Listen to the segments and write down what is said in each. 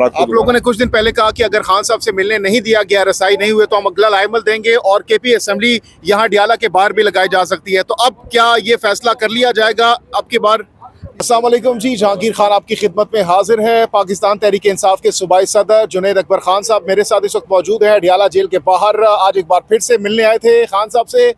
آپ لوگوں نے کچھ دن پہلے کہا کہ اگر خان صاحب سے ملنے نہیں دیا گیا، رسائی نہیں ہوئے تو ہم اگلا لائے عمل دیں گے اور کے پی اسمبلی یہاں ڈیالہ کے باہر بھی لگائی جا سکتی ہے، تو اب کیا یہ فیصلہ کر لیا جائے گا اب کی بار؟ السلام علیکم جی، جہانگیر خان آپ کی خدمت میں حاضر ہے۔ پاکستان تحریک انصاف کے صوبائی صدر جنید اکبر خان صاحب میرے ساتھ اس وقت موجود ہے ڈیالہ جیل کے باہر۔ آج ایک بار پھر سے ملنے آئے تھے خان صاحب سے۔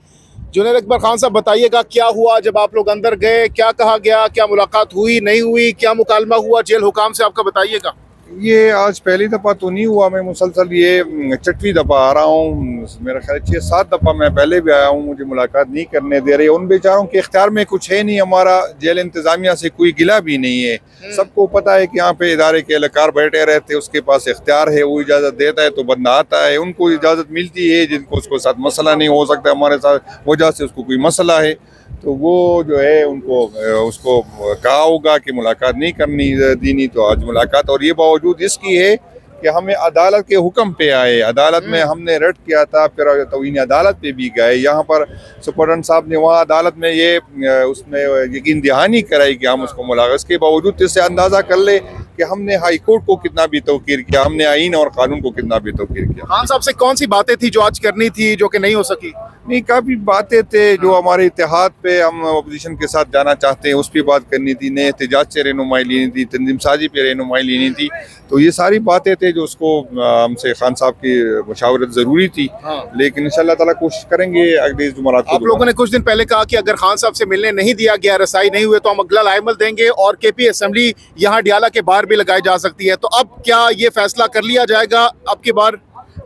جنید اکبر خان صاحب بتائیے گا کیا ہوا جب آپ لوگ اندر گئے، کیا کہا گیا، کیا ملاقات ہوئی نہیں ہوئی، کیا مکالمہ ہوا جیل حکام سے، آپ کا بتائیے گا۔ یہ آج پہلی دفعہ تو نہیں ہوا، میں مسلسل یہ چٹویں دفعہ آ رہا ہوں۔ میرا خیال 6-7 دفعہ میں پہلے بھی آیا ہوں، مجھے ملاقات نہیں کرنے دے رہے۔ ان بیچاروں کے اختیار میں کچھ ہے نہیں، ہمارا جیل انتظامیہ سے کوئی گلہ بھی نہیں ہے۔ سب کو پتہ ہے کہ یہاں پہ ادارے کے اہلکار بیٹھے رہتے، اس کے پاس اختیار ہے، وہ اجازت دیتا ہے تو بندہ آتا ہے۔ ان کو اجازت ملتی ہے جن کو اس کو ساتھ مسئلہ نہیں ہو سکتا، ہمارے ساتھ وجہ سے اس کو کوئی مسئلہ ہے تو وہ جو ہے ان کو اس کو کہا ہوگا کہ ملاقات نہیں کرنی دینی، تو آج ملاقات، اور یہ باوجود اس کی ہے کہ ہمیں عدالت کے حکم پہ آئے۔ عدالت میں ہم نے رٹ کیا تھا، پھر توہین عدالت پہ بھی گئے۔ یہاں پر سپرڈنٹ صاحب نے وہاں عدالت میں یہ اس میں یقین دہانی کرائی کہ ہم اس کو ملاقات، اس کے باوجود اس سے اندازہ کر لے کہ ہم نے ہائی کورٹ کو کتنا بھی توقیر کیا، ہم نے آئین اور قانون کو کتنا بھی توقیر کیا۔ خان صاحب سے کون سی باتیں تھی جو آج کرنی تھی جو کہ نہیں ہو سکی؟ نہیں، کافی باتیں تھے جو ہمارے اتحاد پہ ہم اپوزیشن کے ساتھ جانا چاہتے ہیں، اس پہ بات کرنی تھی، نئے احتجاج سے رہنمائی لینی تھی، تنظیم سازی پہ رہنمائی لینی تھی، تو یہ ساری باتیں تھے جو اس کو ہم سے خان صاحب کی مشاورت ضروری تھی، لیکن انشاءاللہ تعالیٰ کوشش کریں گے اگلے جمعرات کو۔ آپ لوگوں نے کچھ دن پہلے کہا کہ اگر خان صاحب سے ملنے نہیں دیا گیا، رسائی نہیں ہوئے تو ہم اگلا لائے عمل دیں گے اور کے پی اسمبلی یہاں ڈیالہ کے باہر بھی لگائی جا سکتی ہے، تو اب کیا یہ فیصلہ کر لیا جائے گا اب کی بار؟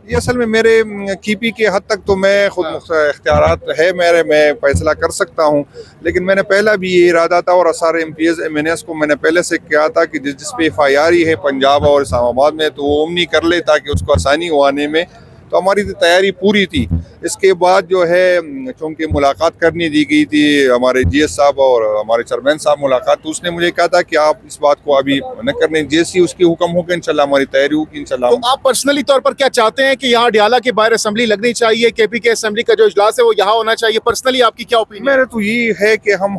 یہ اصل میں میرے کی پی کے حد تک تو میں خود اختیارات ہے میرے، میں فیصلہ کر سکتا ہوں، لیکن میں نے پہلا بھی یہ ارادہ تھا اور سارے M P As M N S کو میں نے پہلے سے کہا تھا کہ جس پہ ایف آئی آر ہے پنجاب اور اسلام آباد میں تو وہ امنی کر لے تاکہ اس کو آسانی ہو آنے میں، تو ہماری تیاری پوری تھی۔ اس کے بعد جو ہے چونکہ ملاقات کرنی دی گئی تھی ہمارے جی ایس صاحب اور ہمارے چیئرمین صاحب ملاقات، تو اس نے مجھے کہا تھا کہ آپ اس بات کو ابھی نہ کرنے، جیسی اس کی حکم ہوگا انشاءاللہ ہماری تیاری ہوگی انشاءاللہ۔ تو آپ پرسنلی طور پر کیا چاہتے ہیں کہ یہاں ڈیالہ کے باہر اسمبلی لگنی چاہیے، کے پی کے اسمبلی کا جو اجلاس ہے وہ یہاں ہونا چاہیے؟ پرسنلی آپ کی کیا اوپینین؟ میرے تو یہ ہے کہ ہم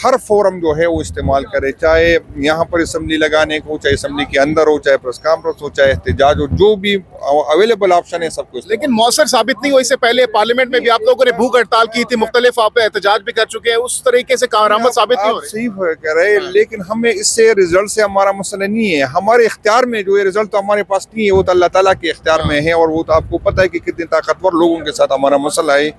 ہر فورم جو ہے وہ استعمال کریں، چاہے یہاں پر اسمبلی لگانے کو، چاہے اسمبلی کے اندر ہو، چاہے پریس کانفرنس ہو، چاہے احتجاج ہو، جو بھی اویلیبل آپشن ہے سب کو۔ لیکن مؤثر ثابت نہیں ہو، اس سے پہلے پارلیمنٹ میں بھی آپ لوگوں نے بھوک ہڑتال کی تھی، مختلف آپ احتجاج بھی کر چکے ہیں، اس طریقے سے کارآمد ثابت نہیں ہو آپ صحیح کہہ رہے ہیں، لیکن ہمیں اس سے رزلٹ سے ہمارا مسئلہ نہیں ہے، ہمارے اختیار میں جو ہے رزلٹ تو ہمارے پاس نہیں ہے، وہ تو اللہ تعالیٰ کے اختیار میں ہے، اور وہ تو آپ کو پتہ ہے کہ کتنے طاقتور لوگوں کے ساتھ ہمارا مسئلہ ہے،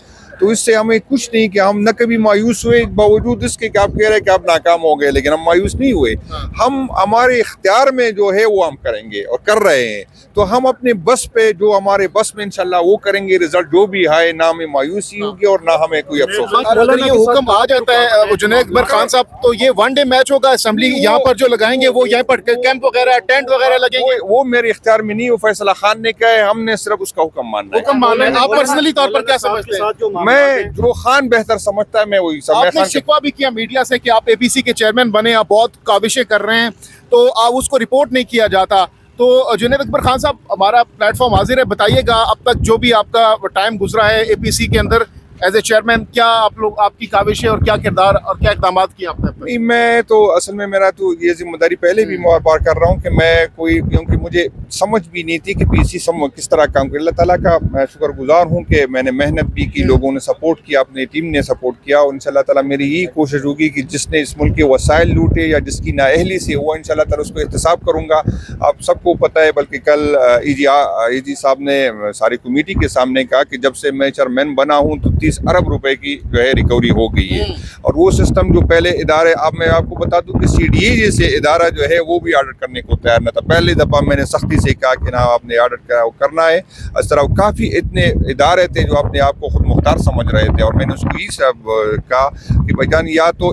تو اس سے ہمیں کچھ نہیں کہ ہم نہ کبھی مایوس ہوئے، باوجود اس کے کہ آپ کہہ رہے ہیں کہ آپ ناکام ہو گئے، لیکن ہم مایوس نہیں ہوئے۔ ہم ہمارے اختیار میں جو ہے وہ ہم کریں گے اور کر رہے ہیں، تو ہم اپنے بس پہ جو ہمارے بس میں انشاءاللہ وہ کریں گے، رزلٹ جو بھی آئے نہ ہمیں مایوسی ہوگی اور نہ ہمیں کوئی افسوس ہوگا۔ اگر یہ حکم آ جاتا ہے جنید اکبر خان صاحب تو یہ ون ڈے میچ ہوگا، اسمبلی یہاں پر جو لگائیں گے وہ یہاں پر کیمپ وغیرہ ٹینٹ وغیرہ لگیں گے؟ وہ میرے اختیار میں نہیں، وہ فیصلہ خان نے کہا ہے، ہم نے صرف اس کا حکم ماننا ہے۔ حکم ماننا ہے۔ آپ پرسنلی طور پر کیا سمجھتے ہیں؟ میں جو خان بہتر سمجھتا ہے میں وہی آپ نے شکوہ بھی کیا میڈیا سے کہ آپ اے پی سی کے چیئرمین بنے، آپ بہت کاوشیں کر رہے ہیں تو آپ اس کو رپورٹ نہیں کیا جاتا، تو جنید اکبر خان صاحب ہمارا پلیٹ فارم حاضر ہے، بتائیے گا اب تک جو بھی آپ کا ٹائم گزرا ہے اے پی سی کے اندر ایز اے چیئرمین، کیا آپ کی کاوشیں اور کیا کردار اور کیا اقدامات کیے آپ نے؟ میں تو اصل میں میرا تو یہ ذمہ داری پہلے بھی بار کر رہا ہوں کہ میں کیونکہ مجھے سمجھ بھی نہیں تھی کہ پی سی کس طرح کام کرے۔ اللہ تعالیٰ کا میں شکر گزار ہوں کہ میں نے محنت بھی کی، لوگوں نے سپورٹ کیا، اپنی ٹیم نے سپورٹ کیا، اور انشاءاللہ تعالیٰ میری یہی کوشش ہوگی کہ جس نے اس ملک کے وسائل لوٹے یا جس کی نااہلی سے ہوا، انشاءاللہ تعالیٰ اس کو احتساب کروں گا۔ آپ سب کو پتہ ہے، بلکہ کل ای جی صاحب نے ساری کمیٹی کے سامنے کہا کہ جب سے میں چیئرمین بنا ہوں تو 30 ارب روپے کی جو ہے ریکوری ہو گئی ہے، اور وہ سسٹم جو پہلے ادارے، اب میں آپ کو بتا دوں کہ سی ڈی اے جیسے ادارہ جو ہے وہ بھی آڈٹ کرنے کو تیار نہ تھا۔ پہلی دفعہ میں نے سختی سے کہا کہ نہ آپ نے آڈٹ کرنا ہے، اس طرح کافی اتنے ادارے تھے جو اپنے آپ کو خود مختار سمجھ رہے تھے، اور میں نے اس کو یہ سب کہا کہ بھائی جان یا تو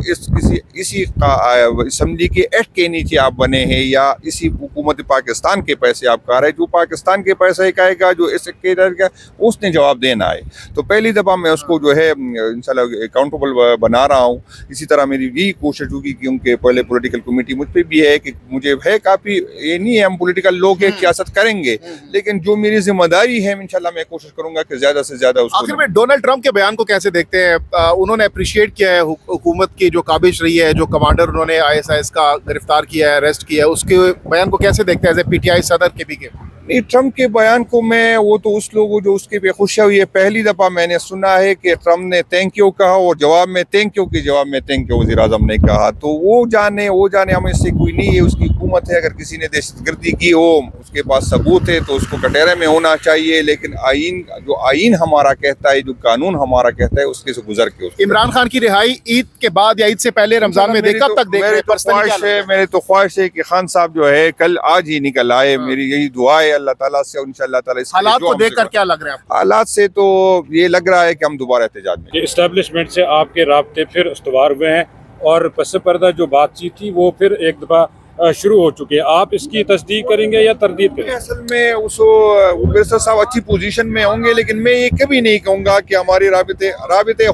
اسی اسمبلی کے ایکٹ کے نیچے آپ بنے ہیں، یا اسی حکومت پاکستان کے پیسے آپ کہا رہے، جو پاکستان کے پیسے کہے گا، جو اس کے اس نے جواب دینا ہے۔ تو پہلی دفعہ میں اس اس کو جو ہے انشاءاللہ اکاؤنٹیبل بنا رہا ہوں. اسی طرح میری یہی کوشش ہوگی کیونکہ پہلے پولیٹیکل کمیٹی مجھ پہ بھی ہے کہ مجھے ہے کافی، یہ نہیں ہے ہم پولیٹیکل لوگ ہیں سیاست کریں گے، لیکن جو میری ذمہ داری ہے انشاءاللہ میں کوشش کروں گا کہ زیادہ سے زیادہ اس کو. آخر میں ڈونلڈ ٹرمپ کے بیان کو کیسے دیکھتے ہیں؟ انہوں نے اپریشیٹ کیا ہے حکومت کی جو کابش رہی ہے، جو کمانڈر انہوں نے ISIS کا گرفتار کیا ہے، اریسٹ کیا ہے، اس کے بیان کو کیسے دیکھتے ہیں ایز اے PTI صدر KP کے؟ نہیں، ٹرمپ کے بیان کو میں، وہ تو اس لوگوں جو اس کے پہ خوش ہوئی ہے، پہلی دفعہ میں نے سنا ہے کہ ٹرمپ نے تھینک یو کہا اور جواب میں تھینک یو کے جواب میں تھینک یو وزیر اعظم نے کہا. تو وہ جانے ہمیں اس سے کوئی نہیں ہے، اس کی حکومت ہے. اگر کسی نے دہشت گردی کی ہو، اس کے پاس ثبوت ہے تو اس کو کٹہرے میں ہونا چاہیے، لیکن آئین ہمارا کہتا ہے، جو قانون ہمارا کہتا ہے، اس کے سے گزر کے. عمران خان کی رہائی عید کے بعد یا عید سے پہلے رمضان میں کب تک دیکھ رہے ہیں؟ میری تو خواہش ہے کہ خان صاحب جو ہے آج ہی نکل آئے. میری یہی دعا ہے اللہ تعالیٰ سے، انشاءاللہ تعالیٰ. حالات کو دیکھ کر کیا لگ رہا ہے؟ حالات سے تو یہ لگ رہا ہے کہ ہم دوبارہ احتجاج میں. اسٹیبلشمنٹ سے آپ کے رابطے پھر استوار ہوئے ہیں اور پس پردہ جو بات چیت تھی وہ پھر ایک دفعہ شروع ہو چکے ہیں. آپ اس کی تصدیق کریں گے یا تردید کریں گے؟ اصل میں مرزا صاحب اچھی پوزیشن میں ہوں گے، لیکن میں یہ کبھی نہیں کہوں گا کہ ہمارے رابطے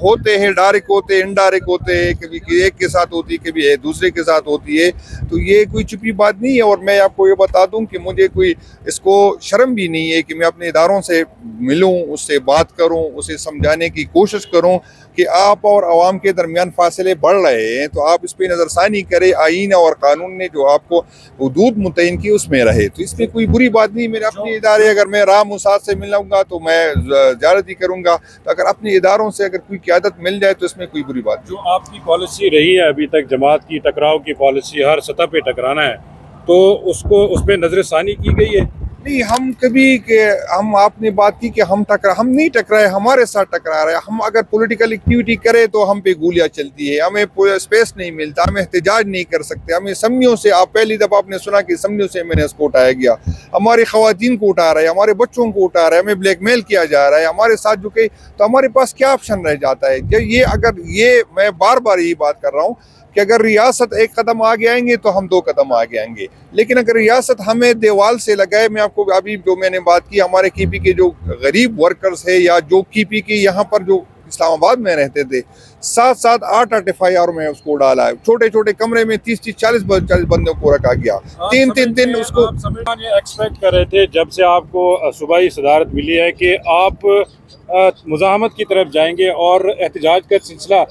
ہوتے ہیں، ڈائریکٹ ہوتے ہیں، انڈائریکٹ ہوتے ہیں، کبھی ایک کے ساتھ ہوتی ہے، کبھی دوسرے کے ساتھ ہوتی ہے. تو یہ کوئی چھپی بات نہیں ہے. اور میں آپ کو یہ بتا دوں کہ مجھے کوئی اس کو شرم بھی نہیں ہے کہ میں اپنے اداروں سے ملوں، اس سے بات کروں، اسے سمجھانے کی کوشش کروں کہ آپ اور عوام کے درمیان فاصلے بڑھ رہے ہیں، تو آپ اس پہ نظر ثانی کریں. آئین اور قانون نے جو آپ کو حدود متعین کی اس میں رہے، تو اس میں کوئی بری بات نہیں. میرے اپنے ادارے، اگر میں راہ موساد سے ملوں گا تو میں زیارت ہی کروں گا. تو اگر اپنے اداروں سے اگر کوئی قیادت مل جائے تو اس میں کوئی بری بات نہیں. جو آپ کی پالیسی رہی ہے ابھی تک، جماعت کی ٹکراؤ کی پالیسی، ہر سطح پہ ٹکرانا ہے، تو اس پہ نظر ثانی کی گئی ہے؟ نہیں، ہم کبھی آپ نے بات کی کہ ہم نہیں ٹکرائے، ہمارے ساتھ ٹکرا رہے. ہم اگر پولیٹیکل ایکٹیویٹی کرے تو ہم پہ گولیاں چلتی ہے، ہمیں اسپیس نہیں ملتا، ہم احتجاج نہیں کر سکتے. ہمیں اسمبلیوں سے، آپ پہلی دفعہ آپ نے سنا کہ اسمبلیوں سے میں نے اس کو اٹھایا گیا. ہماری خواتین کو اٹھا رہے ہیں، ہمارے بچوں کو اٹھا رہے ہیں، ہمیں بلیک میل کیا جا رہا ہے، ہمارے ساتھ جو کہ، تو ہمارے پاس کیا آپشن رہ جاتا ہے؟ میں بار بار یہی بات کر رہا ہوں کہ اگر ریاست ایک قدم آگے آئیں گے تو ہم 2 قدم آگے آئیں گے. لیکن اگر ریاست ہمیں دیوال سے لگائے، میں آپ کو ابھی جو میں نے بات کی، ہمارے KP کے جو غریب ورکرز ہے، یا جو KP کے یہاں پر جو اسلام آباد میں رہتے تھے، 7-8 FIR میں اس کو ڈالا ہے. چھوٹے چھوٹے کمرے میں 30-40 بندوں کو رکھا گیا. 3 دن اس کو. یہ ایکسپیکٹ کر رہے تھے جب سے آپ کو صوبائی صدارت ملی ہے کہ آپ مزاحمت کی طرف جائیں گے اور احتجاج کا سلسلہ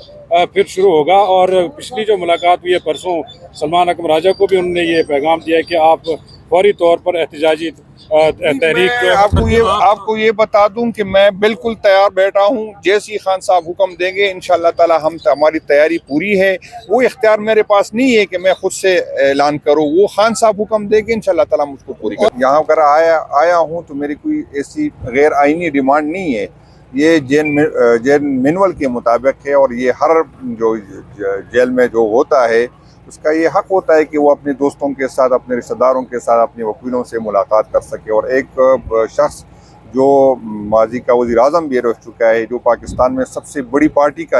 پھر شروع ہوگا. اور پچھلی جو ملاقات ہوئی ہے پرسوں، سلمان اکرم راجہ کو بھی انہوں نے یہ پیغام دیا ہے کہ آپ فوری طور پر احتجاجی تحریک آپ کو یہ بتا دوں کہ میں بالکل تیار بیٹھا ہوں. جیسی خان صاحب حکم دیں گے انشاءاللہ تعالی ہماری تیاری پوری ہے. وہ اختیار میرے پاس نہیں ہے کہ میں خود سے اعلان کروں، وہ خان صاحب حکم دیں گے انشاءاللہ تعالی مجھ کو پوری کروں. یہاں اگر آیا ہوں تو میری کوئی ایسی غیر آئینی ڈیمانڈ نہیں ہے. یہ جیل مینول کے مطابق ہے، اور یہ ہر جو جیل میں جو ہوتا ہے اس کا یہ حق ہوتا ہے کہ وہ اپنے دوستوں کے ساتھ، اپنے رشتہ داروں کے ساتھ، اپنے وکیلوں سے ملاقات کر سکے. اور ایک شخص جو ماضی کا وزیر اعظم بھی رہ چکا ہے، جو پاکستان میں سب سے بڑی پارٹی کا